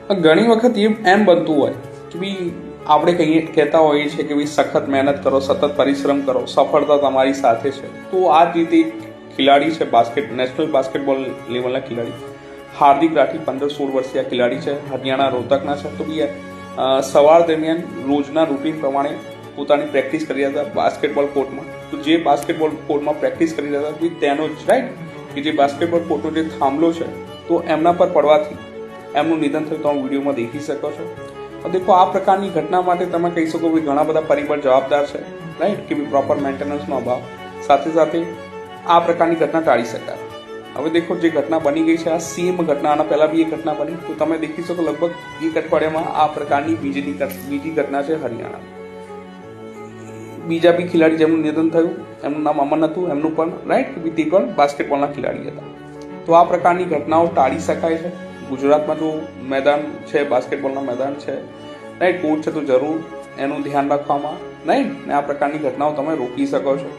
ઘણી વખત એમ બનતું હોય કે ભાઈ આપણે કહેતા હોઈએ છીએ કે ભાઈ સખત મહેનત કરો, સતત પરિશ્રમ કરો, સફળતા તમારી સાથે છે. તો આ જ રીતે ખિલાડી છે, નેશનલ બાસ્કેટબોલ લેવલના ખિલાડી હાર્દિક રાઠી 15-16 વર્ષીય ખિલાડી છે, હરિયાણા રોહતકના છે. તો ભાઈ સવાર દરમિયાન રોજના રૂટીન પ્રમાણે પોતાની પ્રેક્ટિસ કરી રહ્યા હતા બાસ્કેટબોલ કોર્ટમાં. તો જે બાસ્કેટબોલ કોર્ટમાં પ્રેક્ટિસ કરી રહ્યા હતા તેનો જ રાઈટ કે જે બાસ્કેટબોલ કોર્ટનો જે થાંભલો છે તો એમના પર પડવાથી એમનું નિધન થયું. તમે વિડીયોમાં દેખી શકો છો. દેખો, આ પ્રકારની ઘટના માટે તમે કહી શકો કે ઘણા બધા પરિબળ જવાબદાર છે, રાઈટ, કે ભાઈ પ્રોપર મેન્ટેનન્સનો અભાવ. સાથે સાથે આ પ્રકારની ઘટના ટાળી શકાય. હવે દેખો, જે ઘટના બની ગઈ છે આ સેમ ઘટના આના પહેલાં બી એક ઘટના બની. તો તમે દેખી શકો લગભગ એક અઠવાડિયામાં આ પ્રકારની બીજી ઘટના છે હરિયાણા. બીજા બી ખિલાડી જેમનું નિધન થયું એમનું નામ અમન હતું, એમનું પણ રાઈટ તે પણ બાસ્કેટબોલના ખિલાડી હતા. તો આ પ્રકારની ઘટનાઓ ટાળી શકાય છે. ગુજરાતમાં જો મેદાન છે, બાસ્કેટબોલના મેદાન છે, રાઈટ, કોર્ટ છે, તો જરૂર એનું ધ્યાન રાખવામાં રાઈટ ને આ પ્રકારની ઘટનાઓ તમે રોકી શકો છો.